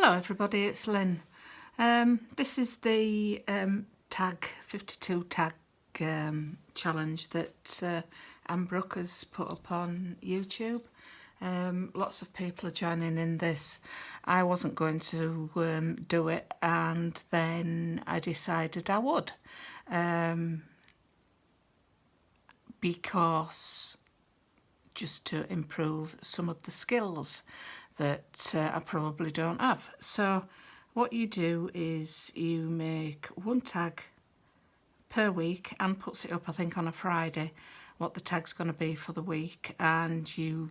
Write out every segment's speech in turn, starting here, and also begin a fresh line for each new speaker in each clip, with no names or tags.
Hello everybody, it's Lynn. This is the tag 52 tag challenge that Brook has put up on YouTube. Lots of people are joining in this. I wasn't going to do it, and then I decided I would, because just to improve some of the skills that I probably don't have. So what you do is you make one tag per week and puts it up, I think, on a Friday, what the tag's going to be for the week, and you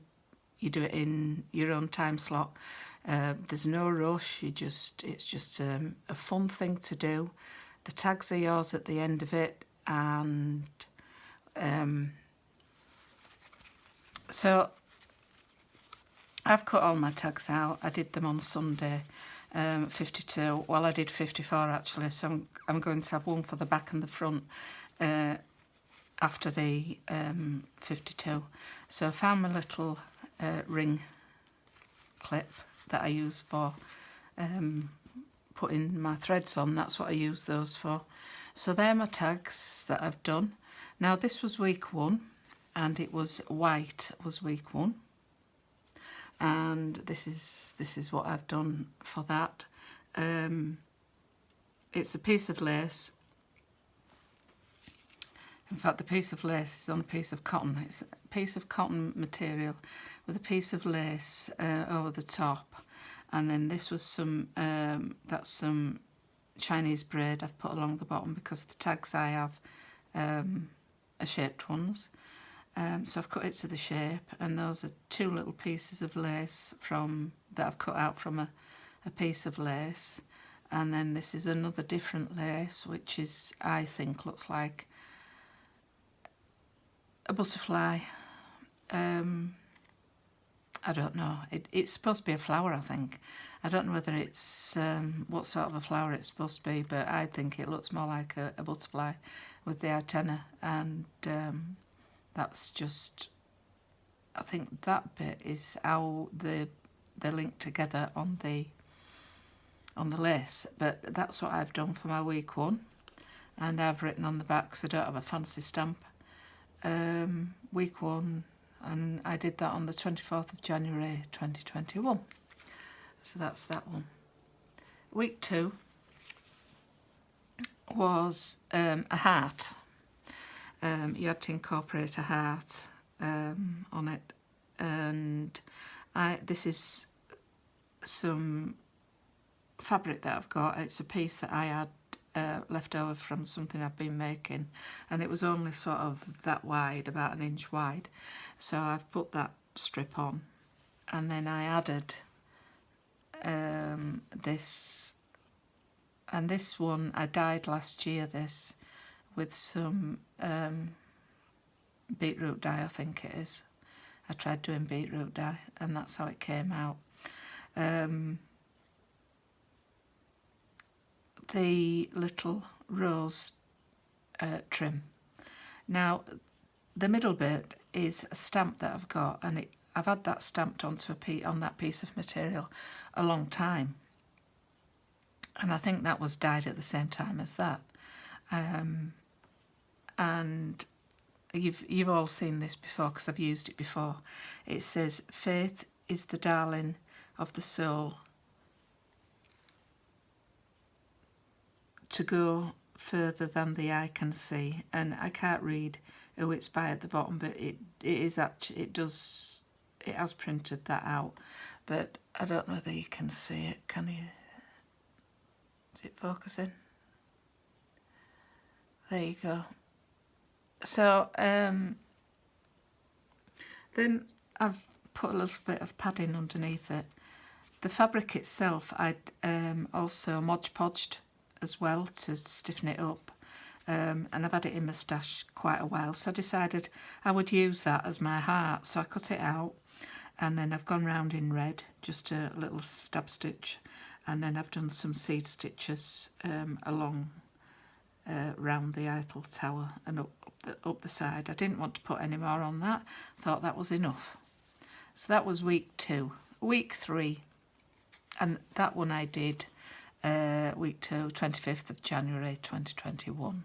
do it in your own time slot. There's no rush. It's just a fun thing to do. The tags are yours at the end of it, and so I've cut all my tags out. I did them on Sunday, 52. Well, I did 54 actually, so I'm going to have one for the back and the front after the 52. So I found my little ring clip that I use for putting my threads on. That's what I use those for. So they're my tags that I've done. Now this was week 1, and it was white was week 1. And this is what I've done for that. It's a piece of lace. In fact, the piece of lace is on a piece of cotton. It's a piece of cotton material with a piece of lace over the top, and then this was that's some Chinese braid I've put along the bottom, because the tags I have are shaped ones. So I've cut it to the shape, and those are 2 little pieces of lace that I've cut out from a piece of lace. And then this is another different lace, which is, I think, looks like a butterfly. I don't know. It's supposed to be a flower, I think. I don't know whether it's what sort of a flower it's supposed to be, but I think it looks more like a butterfly with the antenna, and that's just, I think that bit is how they're linked together on the lace. But that's what I've done for my week 1, and I've written on the back, because I don't have a fancy stamp, week 1, and I did that on the 24th of January 2021. So that's that one. Week 2 was a heart. You had to incorporate a heart on it, and this is some fabric that I've got. It's a piece that I had left over from something I've been making, and it was only sort of that wide, about 1 inch wide. So I've put that strip on, and then I added this, and this one I dyed last year, this, with some beetroot dye, I think it is. I tried doing beetroot dye, and that's how it came out. The little rose trim. Now the middle bit is a stamp that I've got, and I've had that stamped onto on that piece of material a long time, and I think that was dyed at the same time as that. And you've all seen this before, because I've used it before. It says, "Faith is the darling of the soul, to go further than the eye can see." And I can't read who it's by at the bottom, but it is actually, it has printed that out, but I don't know whether you can see it. Can you? Is it focusing? There you go. So then I've put a little bit of padding underneath it. The fabric itself I'd also Mod Podged as well to stiffen it up, and I've had it in my stash quite a while, so I decided I would use that as my heart. So I cut it out, and then I've gone round in red, just a little stab stitch, and then I've done some seed stitches along round the Eiffel Tower and up the side. I didn't want to put any more on that. I thought that was enough. So that was week 2. Week 3 and that one I did week 2, 25th of January 2021.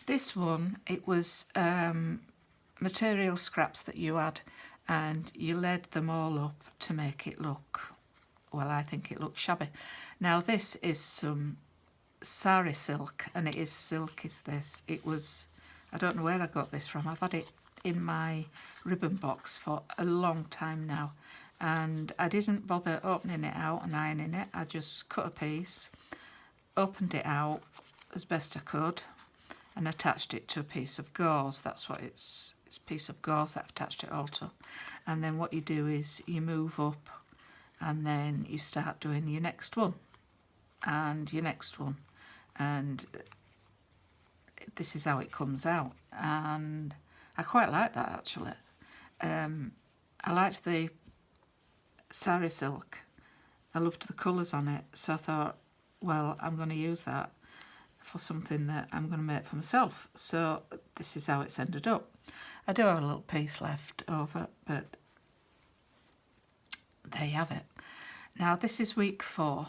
This one, it was material scraps that you had, and you laid them all up to make it look, well, I think it looks shabby. Now this is some sari silk, and it is silk is this. It was, I don't know where I got this from. I've had it in my ribbon box for a long time now, and I didn't bother opening it out and ironing it. I just cut a piece, opened it out as best I could, and attached it to a piece of gauze. That's what it's a piece of gauze that I've attached it all to. And then what you do is you move up, and then you start doing your next one and your next one, and this is how it comes out. And I quite like that, actually. I liked the sari silk. I loved the colours on it, so I thought, well, I'm going to use that for something that I'm going to make for myself. So this is how it's ended up. I do have a little piece left over, but there you have it. Now this is week 4.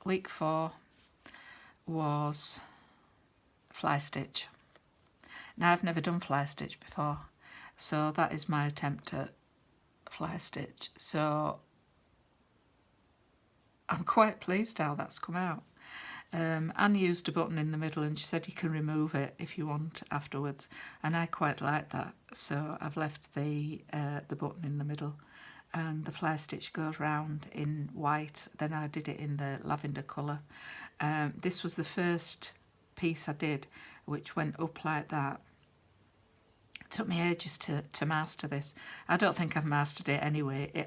Week 4 was fly stitch. Now I've never done fly stitch before, so that is my attempt at fly stitch. So I'm quite pleased how that's come out. Anne used a button in the middle, and she said you can remove it if you want afterwards, and I quite like that, so I've left the button in the middle, and the fly stitch goes round in white. Then I did it in the lavender colour. This was the first piece I did, which went up like that. It took me ages to master this. I don't think I've mastered it anyway.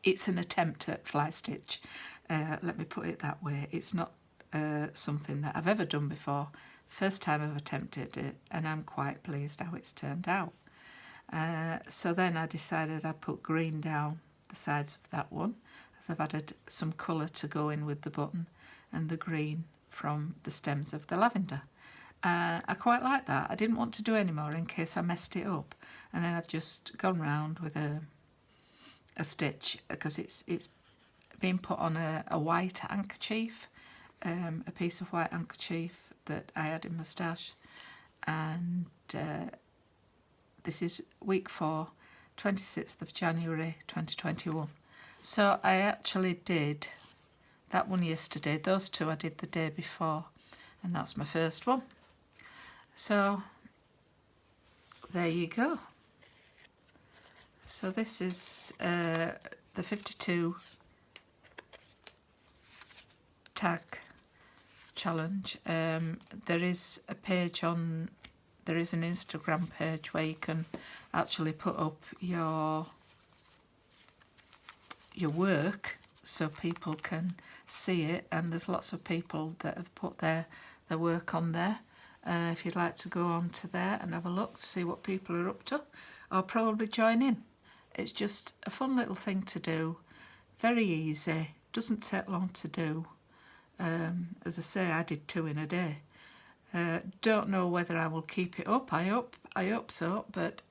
It's an attempt at fly stitch. Let me put it that way. It's not something that I've ever done before. First time I've attempted it, and I'm quite pleased how it's turned out. So then I decided I'd put green down the sides of that one, as I've added some colour to go in with the button, and the green from the stems of the lavender. I quite like that. I didn't want to do any more in case I messed it up, and then I've just gone round with a stitch, because it's been put on a white handkerchief, a piece of white handkerchief that I had in my stash, and this is week 4, 26th of January 2021. So I actually did that one yesterday. Those two I did the day before, and that's my first one. So there you go. So this is the 52 tag challenge. There is a page on, there is an Instagram page where you can actually put up your work so people can see it, and there's lots of people that have put their work on there. If you'd like to go on to there and have a look to see what people are up to, or probably join in. It's just a fun little thing to do, very easy, doesn't take long to do. As I say, I did 2 in a day. Don't know whether I will keep it up. I hope so, but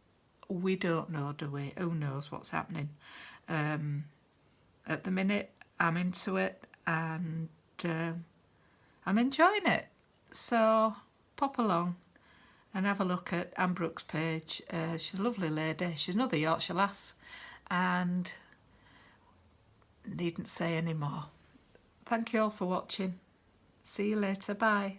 we don't know, do we? Who knows what's happening? At the minute, I'm into it, and I'm enjoying it. So pop along and have a look at Anne Brook's page. She's a lovely lady. She's another Yorkshire lass, and needn't say any more. Thank you all for watching. See you later. Bye.